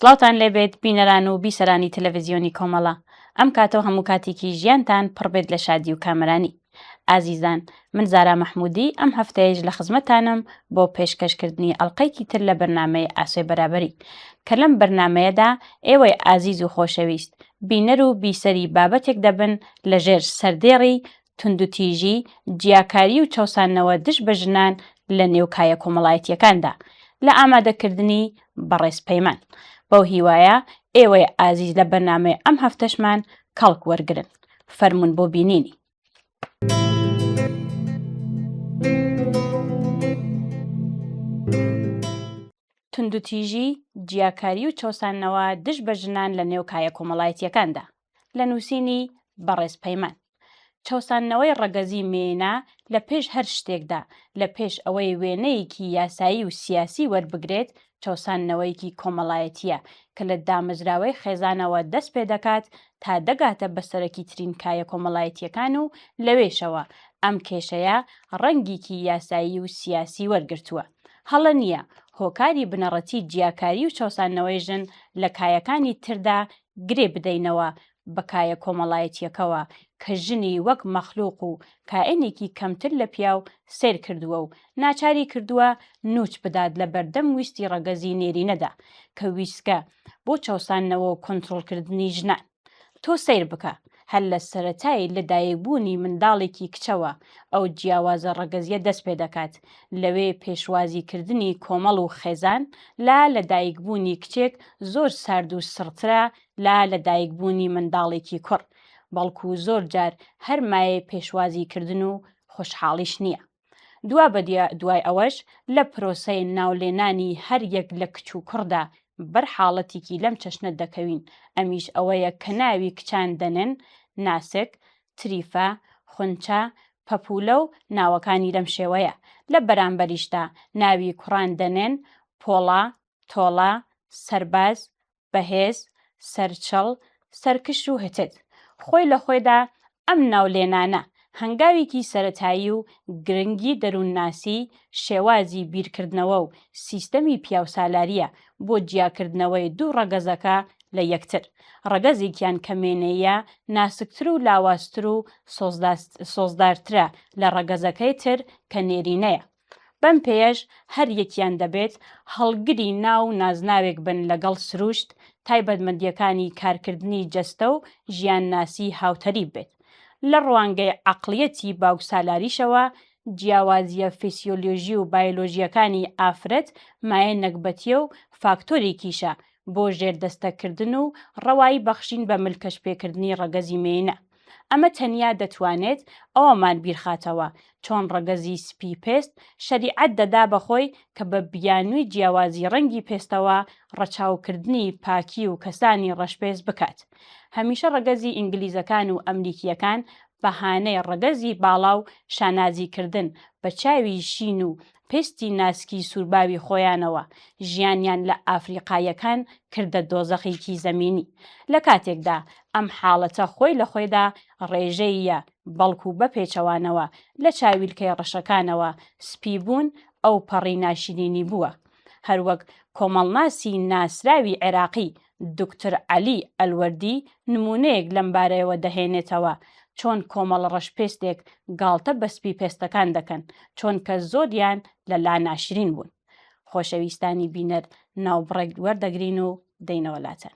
سڵاوتان لێبێت بینەران و بیسەرانی تەلەڤیزیۆنی کۆمەڵە. ئەم کاتەوە هەموو کاتێکی ژیانتان پڕبێت لە شادی و کامەرانی. ئازیزان، من زارا مەحموودی ئەم هەفتەیەش لە خزمەتانم بۆ پێشکەشکردنی ئەڵلقەیەکی تر لە بەرنامەی ئاسۆی بەرابەری کە لەم بەرنمەیەدا ئێوەی ئازیز و خۆشەویست بینەر و بیسەری بابەتێک دەبن لەژێر سەردێڕی توندوتیژی، جیاکاری و چەوسانەوە دژ بە ژنان لە نێو کایە کۆمەڵایەتیەکاندا لە ئامادەکردنی بەڕێزپەیمان. بەو هیوایە ئێوەی ئازیز لە بەرنامەی ئەم هەفتەشمان کەڵک وەرگرن. فەرموون بۆ بینینی. توندوتیژی، جیاکاری و چەوسانەوە دژ بە ژنان لە نێو کایە کۆمەڵایەتیەکاندا لە نووسینی بەڕێزپەیمان. چەوسانەوەی ڕەگەزی مێنا لە پێش هەر شتێکدا لە پێش ئەوەی وێنەیەکی یاسایی و سیاسی وەربگرێت چەوسانەوەیکی کۆمەڵایەتیە کە لە دامەزراوەی خێزانەوە دەست پێ دەکات تا دەگاتە بەسەرەکی ترین کایە کۆمەڵایەتیەکان و لەوێشەوە ئەم کێشەیە ڕەنگێکی یاسایی و سیاسی وەرگرتووە. هەڵە نییە هۆکاری بنەڕەتی جیاکاری و چەوسانەوەی ژن لە کایەکانی تردا گرێ بدەینەوە بە کایە کۆمەڵایەتیەکەوە کە ژنی وەک مەخلووق و کائینێکی کەمتر لە پیاو سیر کردووە و ناچاری کردووە نوچ بدات لە بەردەم ویستی ڕەگەزی نێرینەدا کە ویسکە بۆ چەوسانەوە و کۆنتڕۆڵکردنی ژنان. تۆ سیر بکە هەر لە سەرەتای لەدایکبوونی منداڵێکی کچەوە ئەو جیاوازە ڕەگەزیە دەست پێ دەکات، لەوێ پێشوازیکردنی کۆمەڵ و خێزان لا لەدایکبوونی کچێک زۆر سارد و سڕترە لا لەدایکبوونی منداڵێکی کوڕ، بەڵکو زۆر جار هەر مایە پێشوازیکردن و خۆشحاڵیش نییە. دوای ئەوەش لە پرۆسەی ناولێنانی هەر یەک لە کچ و کوڕدا بەر حاڵەتێکی لەم چەشنە دەکەوین. ئەمیش ئەوەیە کە ناوی کچان دەنێن ناسک، تریفە، خونچە، پەپولە و ناوەکانی لەم شێوەیە. لە بەرامبەریشدا ناوی کوڕان دەنێن پۆڵا، تۆڵا، سەرباز، بەهێز، سەرچەڵ، سەرکش و هتد. خۆی لە خۆیدا ئەم ناولێنانە هەنگاوێکی سەرەتایی و گرنگی دەروونناسی، شێوازی بیرکردنەوە و سیستەمی پیاوسالاریە بۆ جیاکردنەوەی دوو ڕەگەزەکە لە یەکتر. ڕەگەزێکیان کەمێنەیە ناسکتر و لاوازتر و سۆزدارترە لە ڕەگەزەکەی تر کە نێرینەیە. بەم پێیەش هەر یەکیان دەبێت هەڵگری ناو نازناوێک بن لەگەڵ سروشت تایبەتمەندیەکانی کارکردنی جەستە و ژیانناسی هاوتەری بێت. لە ڕوانگەی عەقڵیەتی باوکسالاریشەوە جیاوازیە فیسیۆلۆژی و بایۆلۆژیەکانی ئافرەت مایە نەکبەتیە و فاکتۆرێکیشە بۆ ژێردەستەکردن و ڕەوایی بەخشین بە ملکەشپێکردنی ڕەگەزی مێینە. ئەمە تەنیا دەتوانێت ئەوەمان بیرخاتەوە چۆن ڕەگەزی سپی پێست شەریعەت دەدا بەخۆی کە بە بیانووی جیاوازی ڕەنگی پێستەوە ڕەچاوکردنی پاکی و کەسانی ڕەشپێست بکات. هەمیشە ڕەگەزی ئینگلیزەکان و ئەمریکیەکان بەهانەی ڕەگەزی باڵا و شانازیکردن بە چاوی شین و پێستی ناسکی سوورباوی خۆیانەوە ژیانیان لە ئافریقایەکان کردە دۆزەخێکی زەمینی. لە کاتێکدا ئەم حاڵەتە خۆی لە خۆیدا ڕێژەیە بەڵکو بە پێچەوانەوە لە چاویلکەی ڕەشەکانەوە سپی بوون ئەو پەڕی ناشرینی بووە. هەروەک کۆمەڵناسی ناسراوی عێراقی دکتۆر عەلی ئەلوەردی نمونەیەک لەم بارەیەوە دەهێنێتەوە چۆن کۆمەڵ ڕەشپێستێک گاڵتە بە سپی پێستەکان دەکەن چۆن کە زۆریان لە لا ناشرین بوون. خۆشەویستانی بینەر ناوبڕێک وەردەگرین و دەینەوە لاتەن.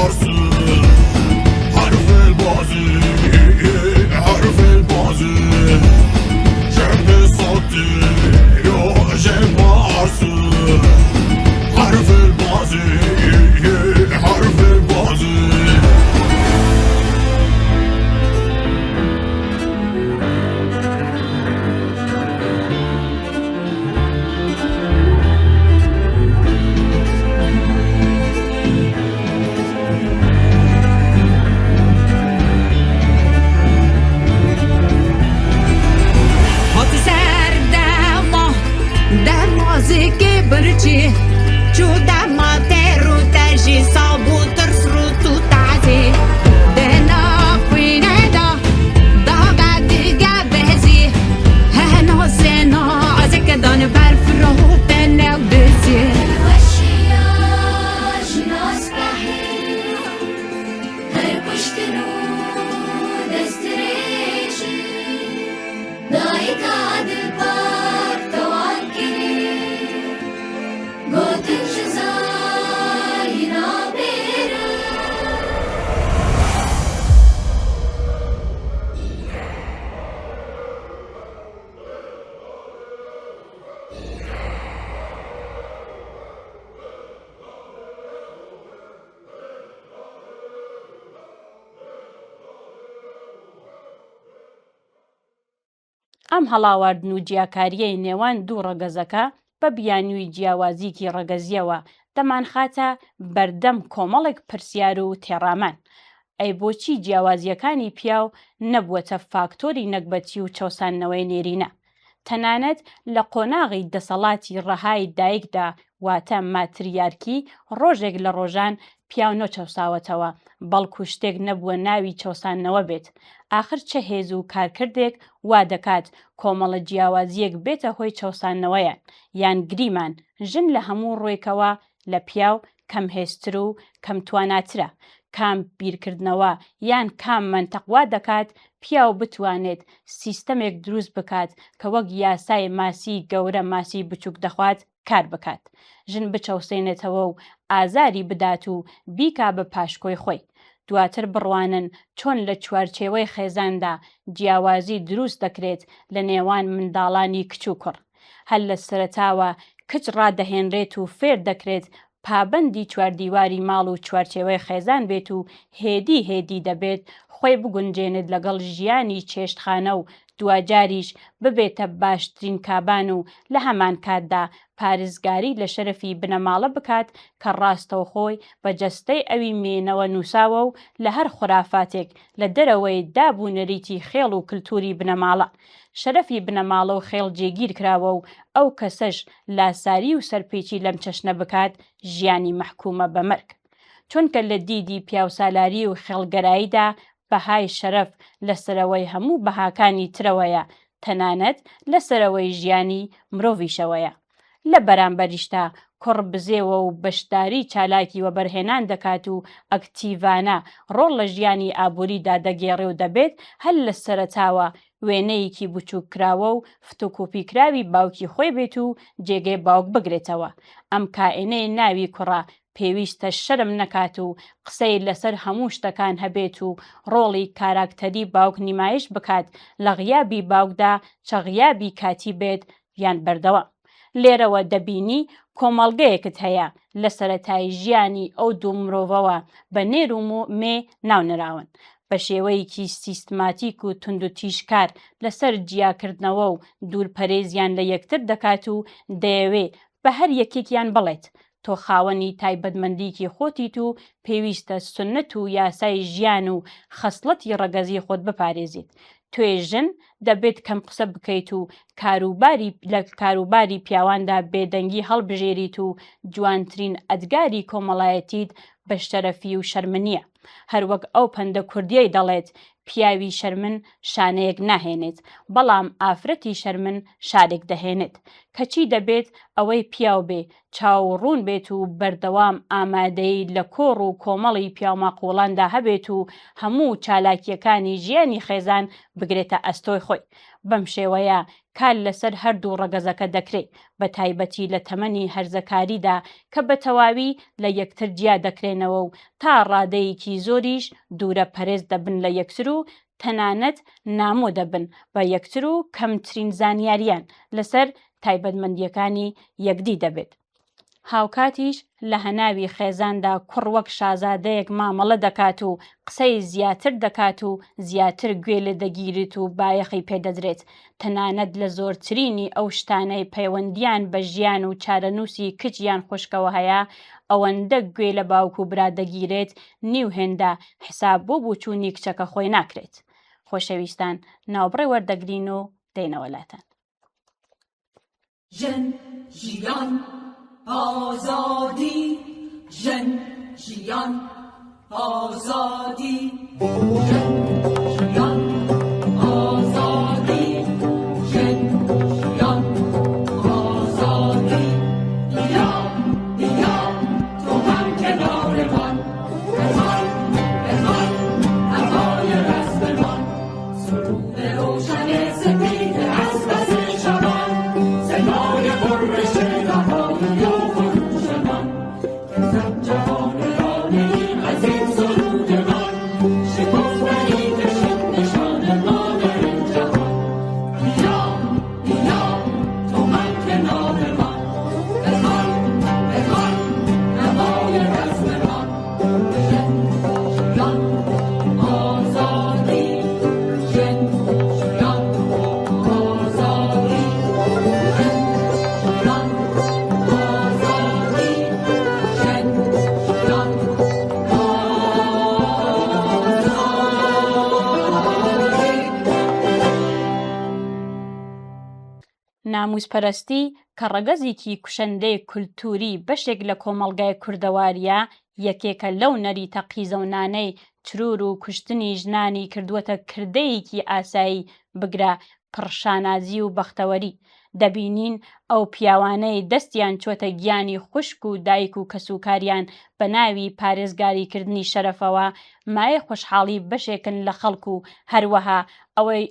عرسي حرف البازي حرف البازي جنب صوتي جنب عرسي حرف البازي حرف البازي Zike bărci ciuda materu taji sabu trsru tu tazi dena pine da gadiga bezi hano seno azek dan barfro tenel bezi والشياش نصبحي هر كشتنو دستريشي ضايق عدل بار توانكري قوتن جزاينا بيرا ئەم هەڵاواردن و جیاکاریەی نێوان دوو ڕەگەزەکە بە بیانووی جیاوازیکی ڕەگەزیەوە دەمانخاتە بەردەم کۆمەڵێک پرسیار و تێڕامان. ئەی بۆچی جیاوازیەکانی پیاو نەبووەتە فاکتۆری نەکبەتی و چەسانەوەی نێرینە؟ تەنانەت لە قۆناغی دەسەڵاتی ڕەهای دایکدا واتە ماتریارکی ڕۆژێک لە ڕۆژان پیاو نەچەوساوەتەوە بەڵکو شتێک نەبووە ناوی چەسانەوە بێت. ئاخر چه هێز و کارکردێک وا دەکات کۆمەڵە جیاوازیەک بێتە هۆی چەسانەوەیان یان گریمان ژن لە هەموو ڕوویەکەوە لە پیاو کەم هێزتر و کەم تواناترە. کام بیرکردنەوە یان کام مەنتەق وا دەکات پیاو بتوانێت سیستەمێک دروست بکات کە وەک یاسای ماسی گەورە ماسی بچووک دەخوات کار بکات. ژن بچەوسێنێتەوە و ئازاری بدات و بیکا بە پاشکۆی خۆی. دواتر بڕوانن چۆن لە چوارچێوەی خێزاندا جیاوازی دروست دەکرێت لە نێوان منداڵانی کچ و کوڕ. هەر لە سەرەتاوە کچ ڕادەهێنرێت و فێر دەکرێت پابەندی چواردیواری ماڵ و چوارچێوەی خێزان بێت و هێدی دەبێت خۆی بگونجێنێت لەگەڵ ژیانی چێشتخانە و دوجاریش ببێتە باشترین کابان و لە هەمان کاتدا پارێزگاری لە شەرەفی بنەماڵە بکات کە ڕاستەوخۆی بە جەستەی ئەوی مێنەوە نووساوە و لە هەر خورافاتێک لە دەرەوەی دابوو نەریتی خێڵ و کللتوری بنەماڵە. شەرەفی بنەماڵە و خێڵ جێگیر کراوە و ئەو کەسەش لاساری و سەرپێکی لەم چەشنە بکات ژیانی مەحکومە بە مەرگ. چونکە لە دیدی پیاوسالاری و خێڵگەراییدا بەهای شەرەف لەسەرەوەی هەموو بەهاکانی ترەوەیە تەنانەت لەسەرەوەی ژیانی مرۆڤیشەوەیە. لە بەرامبەریشتا کوڕ بزێوە و بەشداری چالاکی وەبەرهێنان دەکات و ئەکتیڤانە ڕۆڵ لە ژیانی ئابووریدا دەگێڕێ و دەبێت هەر لە سەرەتاوە وێنەیەکی بچووک کراوە و فتوکۆپی کراوی باوکی خۆی بێت و جێگەی باوک بگرێتەوە. ئەم کائینەی ناوی کوڕە پێویستە شەرم نەکات و قسەی لەسەر هەموو شتەکان هەبێت و ڕۆڵی کاراکتەری باوک نیمایش بکات لە غیابی باوکدا چە غیابی کاتی بێت یان بەردەوە. لێرەوە دەبینی کۆمەڵگەیەکت هەیە لە سەرەتای ژیانی ئەو دوو مرۆڤەوە بە نێر و مێ ناونراون بە شێوەیەکی سیستماتیک و تند و تیژکار لەسەر جیاکردنەوە و دوورپەرێزیان لە یەکتر دەکات و دەیەوێ بە هەر یەکێکیان بڵێت تۆ خاوەنی تایبەتمەندیکی خۆتیت و پێویستە سنت و یاسای ژیان و خەسڵەتی ڕەگەزی خۆت بپارێزیت. توێژن دەبێت کەم قسە بکەیت و لە کاروباری پیاواندا بێدەنگی هەڵبژێریت و جوانترین ئەدگاری کۆمەڵایەتیت بە شەرەفی و شەرمنیە. هەروەک ئەو پەندە کوردیەی دەڵێت پیاوی شەرمن شانەیەک ناهێنێت بەڵام ئافرەتی شەرمن شارێک دەهێنێت. کەچی دەبێت ئەوەی پیاو بێ چاوەڕوون بێت و بەردەوام ئامادەی لە کۆڕ و کۆمەڵی پیاماقۆڵاندا هەبێت و هەموو چالاکیەکانی ژیانی خێزان بگرێتە ئەستۆی خۆی. خۆی. بەم شێوەیە کار لەسەر هەردوو ڕەگەزەکە دەکرێت، بە تایبەتی لە تەمەنی هەرزەکاریدا کە بە تەواوی لە یەکتر جیا دەکرێنەوە و تا ڕادەیەکی زۆریش دوورە پەرێز دەبن لە یەکتر و تەنانەت نامۆ دەبن بە یەکتر و کەمترین زانیاریان لەسەر تایبەتمەندیەکانی یەکدی دەبێت. هاوکاتیش لە هەناوی خێزاندا کوڕ وەک شازادەیەک مامەڵە دەکات و قسەی زیاتر دەکات و زیاتر گوێ لێ دەگیرێت و بایەخی پێدەدرێت. تەنانەت لە زۆرترینی ئەو شتانەی پەیوەندیان بە ژیان و چارەنووسی کچیان خوشکەوە هەیە ئەوەندە گوێ لە باوک و برا دەگیرێت نیو هێندە حساب بۆ بووچوونی کچەکە خۆی ناکرێت. خۆشەویستان، ناوبڕێ وەردەگرین و دەینەوەلاتان. ژن ژیان آزادی، ژن ژیان آزادی، ژن ژیان آزادی، ژن ژیان آزادی. بیا بیا تو هم کنار من، بخوان بخوان هوای رسم من، سرود روشن سپید از بس شبان، صدای غرش نهایی و خروش من، که زن جهان رانه‌ای از این سرود من، شکفتنی کشید نشان مادر جهان. بیا بیا تو هم کنار من، بخوان بخوان هوای رسم من، ژن ژیان آزادی، ژن ژیان آزادی، ژن ژیان آزادی، ژن ژیان آزادی. ناموسپەرستی کە ڕەگەزێکی کوشەندەی کولتوری بەشێک لە کۆمەڵگای کوردەواریە، یەکێکە لەو نەریتە قیزەونانەی چرور و کوشتنی ژنانی کردووەتە کردەیەکی ئاسایی بگرە پڕشانازی و بەختەوەری. دەبینین ئەو پیاوانەی دەستیان چۆتە گیانی خوشک و دایک و کەسوکاریان بە ناوی پارێزگاریکردنی شەرەفەوە مایە خۆشحاڵی بەشێکن لە خەڵک و هەروەها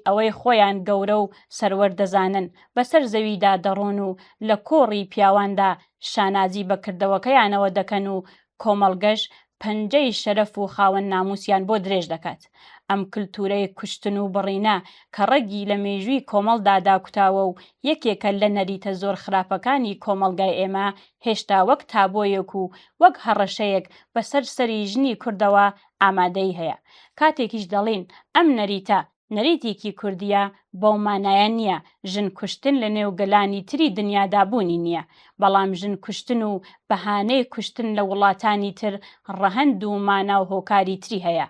ئەوەی خۆیان گەورە و سەروەر دەزانن بەسەر زەویدا دەڕۆن و لە کۆڕی پیاواندا شانازی بەکردەوەکەیانەوە دەکەن و کۆمەڵگەش پەنجەی شەرەف و خاوەن ناموسیان بۆ درێژ دەکات. ئەم کللتورەی کوشتن و بڕینە کە ڕەگی لە مێژووی کۆمەڵدا داکوتاوە و یەکێکە لە نەریتە زۆر خراپەکانی کۆمەڵگای ئێمە هێشتا وەک تابۆیەک و وەک هەڕەشەیەک بەسەر سەری ژنی کوردەوە ئامادەی هەیە. کاتێکیش دەڵێن ئەم نەریتە نەریتێکی کوردیە بەو مانایە نییە ژن کوشتن لە نێو گەلانی تری دنیادا بوونی نییە، بەڵام ژن کوشتن و بەهانەی کوشتن لە وڵاتانی تر ڕەهەند و مانا و هۆکاری تری هەیە.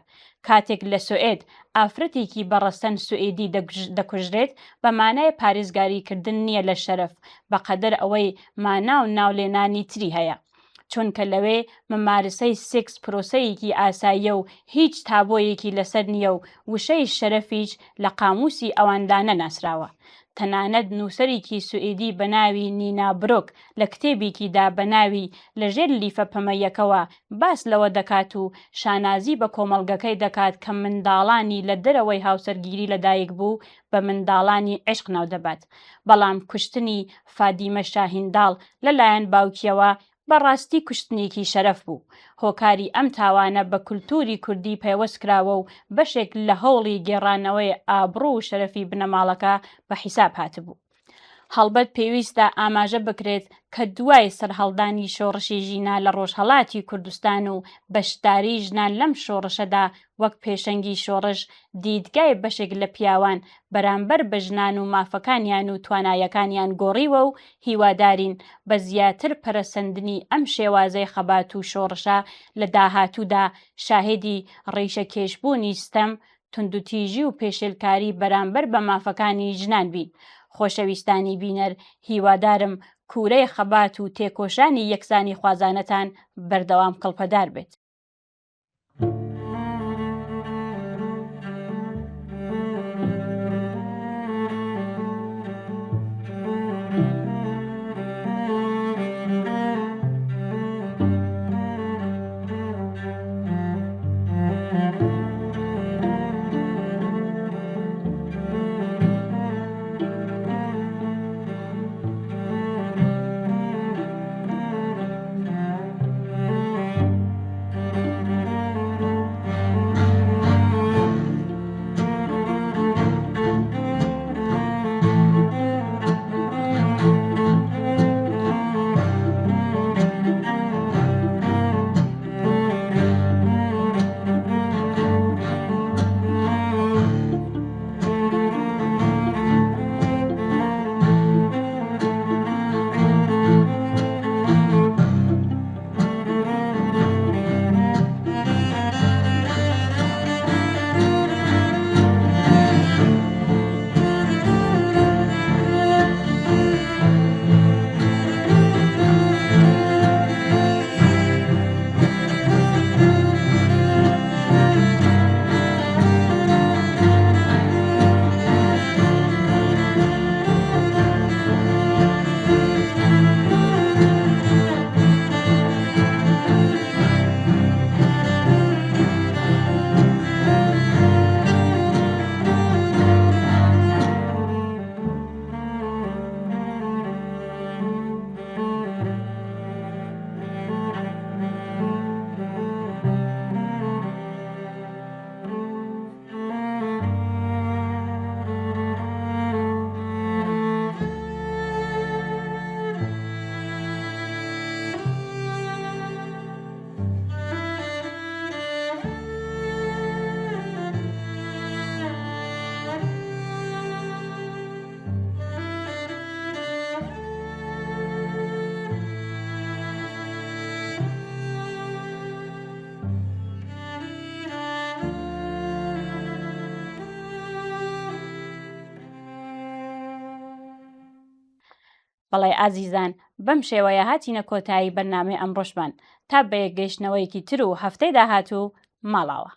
کاتێک لە سوئێد ئافرەتێکی بەڕەسەن سوئێدی دەکوژرێت بە مانای پارێزگاریکردن نییە لە شەرەف، بەقەدەر ئەوەی مانا و ناولێنانی تری هەیە. چونکە لەوێ ممارسەی سێکس پرۆسەیەکی ئاساییە و هیچ تابۆیەکی لەسەر نییە و وشەی شەرەفیش لە قاموسی ئەواندا نەناسراوە. تەنانەت نووسەرێکی سوئێدی بە ناوی نینا برۆک لە کتێبێکیدا بە ناوی لەژێر لیفە پەمەیەکەوە باس لەوە دەکات و شانازی بە کۆمەڵگەکەی دەکات کە منداڵانی لە دەرەوەی هاوسەرگیری لەدایک بوو بە منداڵانی عشق ناو دەبات. بەڵام کوشتنی فادیمە شاهینداڵ لەلایەن باوکیەوە بەڕاستی کوشتنێکی شەرەف بوو. هۆکاری ئەم تاوانە بە کولتوری کوردی پەیوەست کراوە و بەشێک لە هەوڵی گێڕانەوەی ئابڕوو و شەرەفی بنەماڵەکە بە حیساب هاتبوو. هەڵبەت پێویستە ئاماژە بکرێت کە دوای سەرهەڵدانی شۆڕشی ژینا لە ڕۆژهەڵاتی کوردستان و بەشداری ژنان لەم شۆڕشەدا وەک پێشەنگی شۆڕش دیدگای بەشێک لە پیاوان بەرامبەر بە ژنان و مافەکانیان و توانایەکانیان گۆڕیوە و هیوادارین بە زیاتر پەرەسەندنی ئەم شێوازەی خەبات و شۆڕشە لە داهاتوودا شاهێدی ڕیشە کێشبوونی ستەم، توندوتیژی و پێشێلکاری بەرامبەر بە مافەکانی ژنان بین. خۆشەویستانی بینەر، هیوادارم کوورەی خەبات و تێکۆشانی یەکسانی خوازانەتان بەردەوام کڵپەدار بێت. بەڵێ ئازیزان بەم شێوەیە هاتینە کۆتایی بەرنامەی ئەمڕۆشمان تا بە یەکگەیشتنەوەیەکی تر و هەفتەی داهاتوو ماڵاوە.